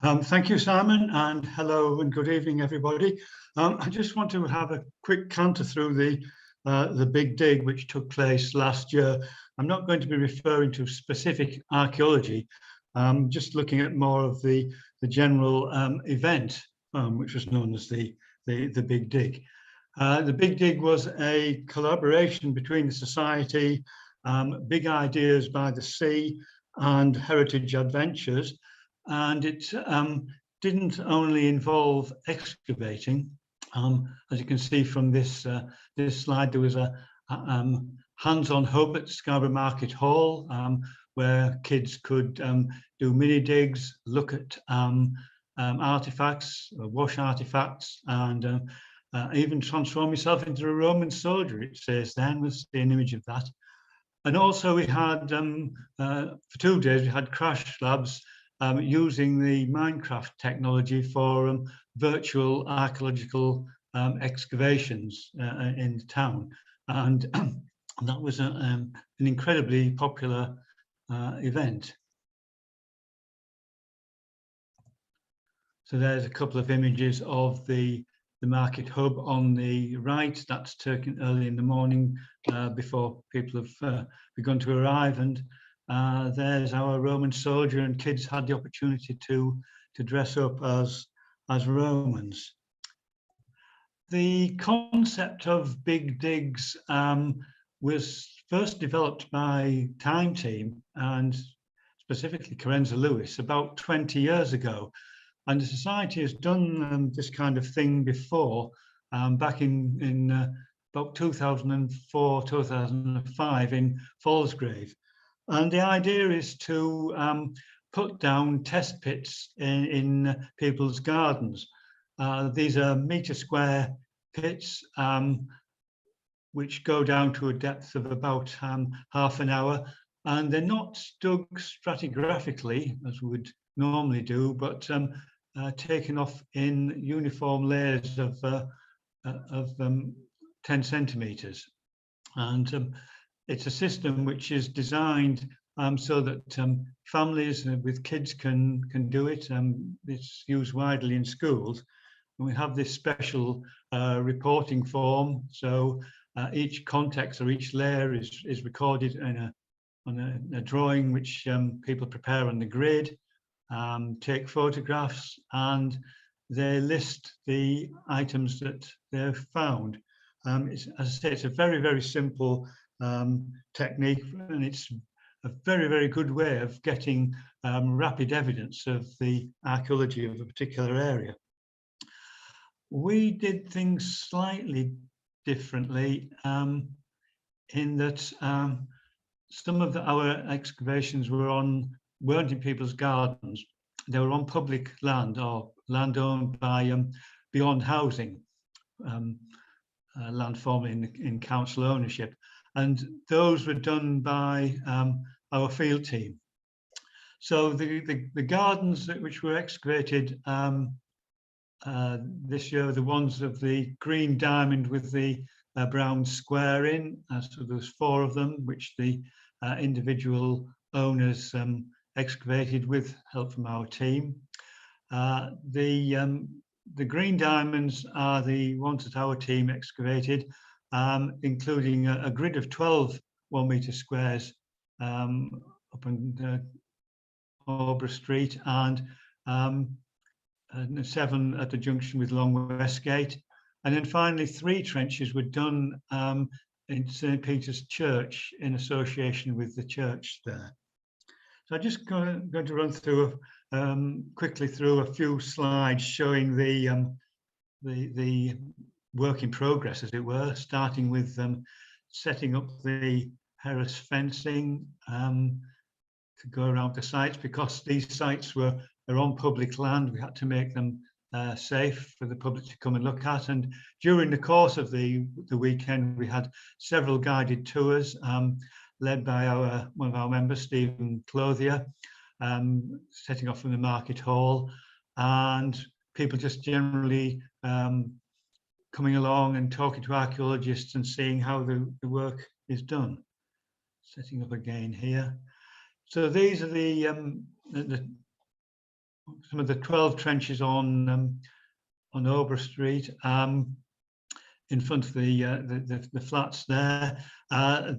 Thank you, Simon, and hello and good evening, everybody. I just want to have a quick canter through the Big Dig, which took place last year. I'm not going to be referring to specific archaeology, just looking at more of the general event, which was known as the Big Dig. The Big Dig was a collaboration between the Society, Big Ideas by the Sea, and Heritage Adventures. And it didn't only involve excavating. As you can see from this slide, there was a hands-on hub at Scarborough Market Hall, where kids could do mini digs, look at artifacts, wash artifacts, and even transform yourself into a Roman soldier, it says then. We'll see an image of that. And also we had, for 2 days, we had crash labs using the Minecraft technology for virtual archaeological excavations in the town. And that was an incredibly popular event. So there's a couple of images of the market hub on the right. That's taken early in the morning before people have begun to arrive. And there's our Roman soldier, and kids had the opportunity to dress up as Romans. The concept of big digs was first developed by Time Team, and specifically Carenza Lewis, about 20 years ago. And the Society has done this kind of thing before, back in about 2004, 2005 in Fallsgrave. And the idea is to put down test pits in people's gardens. These are metre square pits, which go down to a depth of about half an hour. And they're not dug stratigraphically, as we would normally do, but taken off in uniform layers of 10 centimetres. And it's a system which is designed so that families with kids can do it. It's used widely in schools. And we have this special reporting form. So each context or each layer is recorded on a drawing which people prepare on the grid. Take photographs, and they list the items that they've found. As I say, it's a very, very simple technique, and it's a very, very good way of getting rapid evidence of the archaeology of a particular area. We did things slightly differently in that some of our excavations weren't in people's gardens. They were on public land or land owned by Beyond Housing, land formerly in council ownership. And those were done by our field team. So the gardens which were excavated this year, the ones of the green diamond with the brown square in. So there's 4 of them, which the individual owners excavated with help from our team. The green diamonds are the ones that our team excavated, including a grid of 12 1-metre squares up on Alborough Street, and 7 at the junction with Long Westgate. And then finally 3 trenches were done in St. Peter's Church in association with the church there. So I'm just going to run through quickly through a few slides showing the work in progress, as it were, starting with setting up the Harris fencing to go around the sites. Because these sites are on public land, we had to make them safe for the public to come and look at. And during the course of the weekend, we had several guided tours led by one of our members, Stephen Clothier, setting off from the market hall, and people just generally coming along and talking to archaeologists and seeing how the work is done. Setting up again here. So these are the some of the 12 trenches on Ober Street, in front of the flats there.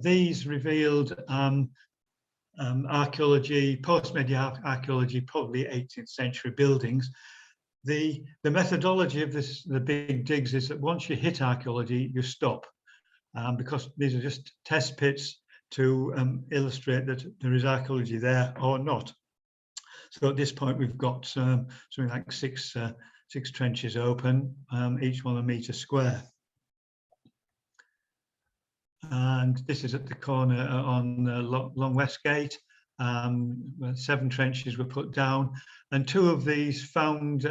These revealed archaeology, post-medieval archaeology, probably 18th century buildings. The methodology of the big digs is that once you hit archaeology, you stop, because these are just test pits to illustrate that there is archaeology there or not. So at this point, we've got something like six trenches open, each 1 metre square. And this is at the corner on Long Westgate. 7 trenches were put down, and 2 of these found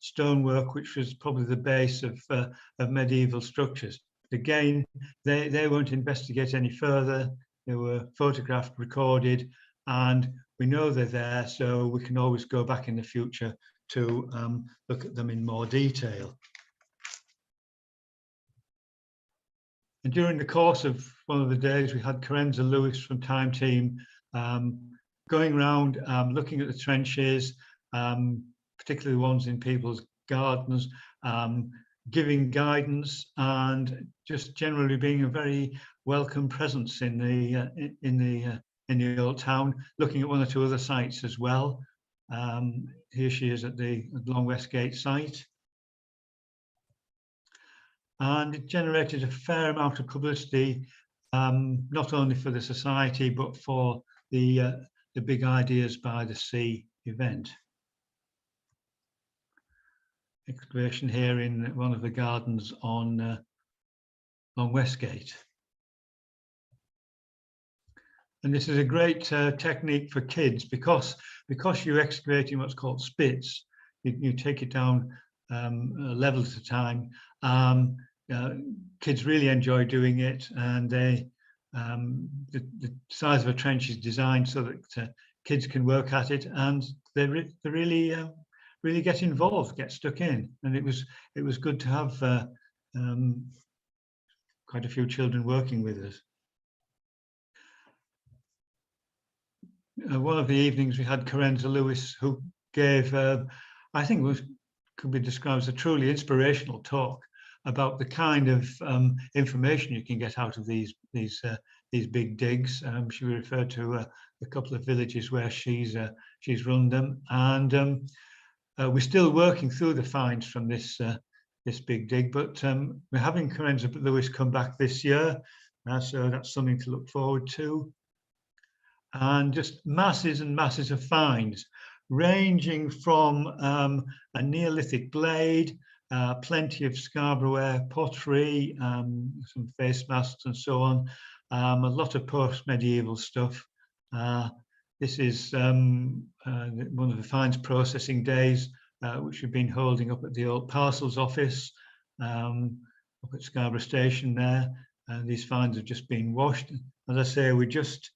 stonework, which was probably the base of medieval structures. Again, they won't investigate any further. They were photographed, recorded, and we know they're there, so we can always go back in the future to look at them in more detail. And during the course of one of the days, we had Carenza Lewis from Time Team going around, looking at the trenches, particularly ones in people's gardens, giving guidance, and just generally being a very welcome presence in the old town. Looking at 1 or 2 other sites as well. Here she is at the Long Westgate site. And it generated a fair amount of publicity, not only for the society, but for the Big Ideas by the Sea event. Excavation here in one of the gardens on Westgate. And this is a great technique for kids, because you're excavating what's called spits. You take it down a level at a time. Kids really enjoy doing it, and the size of a trench is designed so that kids can work at it, and they really get involved, get stuck in. And it was good to have quite a few children working with us. One of the evenings we had Carenza Lewis, who gave, I think could be described as a truly inspirational talk about the kind of information you can get out of these big digs. She referred to a couple of villages where she's run them, and we're still working through the finds from this big dig. But we're having Carenza Lewis come back this year, so that's something to look forward to. And just masses and masses of finds, ranging from a Neolithic blade, plenty of Scarborough pottery, some face masks and so on, a lot of post-medieval stuff. This is one of the finds processing days, which we've been holding up at the old parcels office, up at Scarborough Station there. These finds have just been washed. As I say, we're just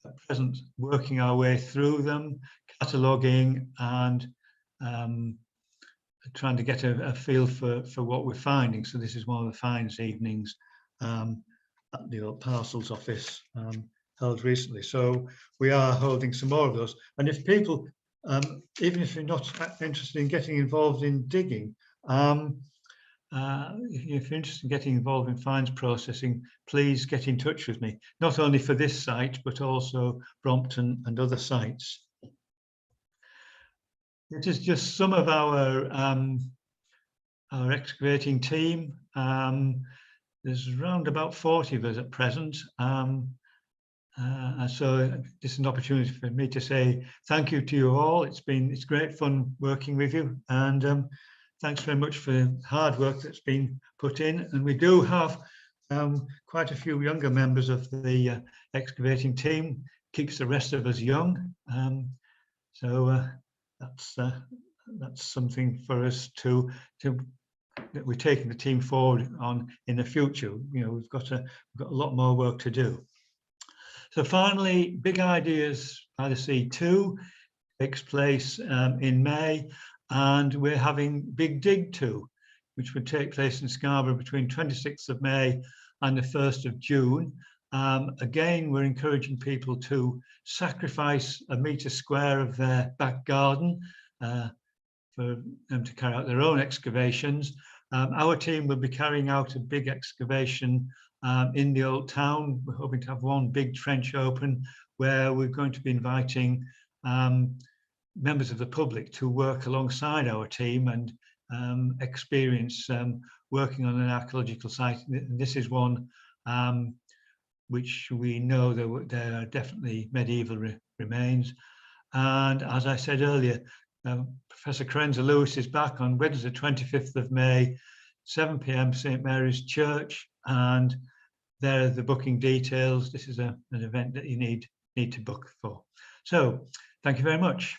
at present working our way through them, cataloguing, and trying to get a feel for what we're finding. So this is one of the finds evenings at the old parcels office held recently. So we are holding some more of those. And if people, even if you're not interested in getting involved in digging, if you're interested in getting involved in finds processing, please get in touch with me, not only for this site, but also Brompton and other sites. It is just some of our excavating team. There's around about 40 of us at present. So this is an opportunity for me to say thank you to you all. It's great fun working with you, and thanks very much for the hard work that's been put in. And we do have quite a few younger members of the excavating team. Keeps the rest of us young. So that's something for us to that we're taking the team forward on in the future. You know, we've got a lot more work to do. So finally, Big Ideas by the Sea 2 takes place in May, and we're having Big Dig 2, which would take place in Scarborough between 26th of May and the 1st of June. Again, we're encouraging people to sacrifice a metre square of their back garden for them to carry out their own excavations. Our team will be carrying out a big excavation in the old town. We're hoping to have one big trench open where we're going to be inviting members of the public to work alongside our team and experience working on an archaeological site. This is one which we know there are definitely medieval remains. And as I said earlier, Professor Carenza Lewis is back on Wednesday, 25th of May, 7 p.m. St. Mary's Church, and there are the booking details. This is an event that you need to book for. So thank you very much.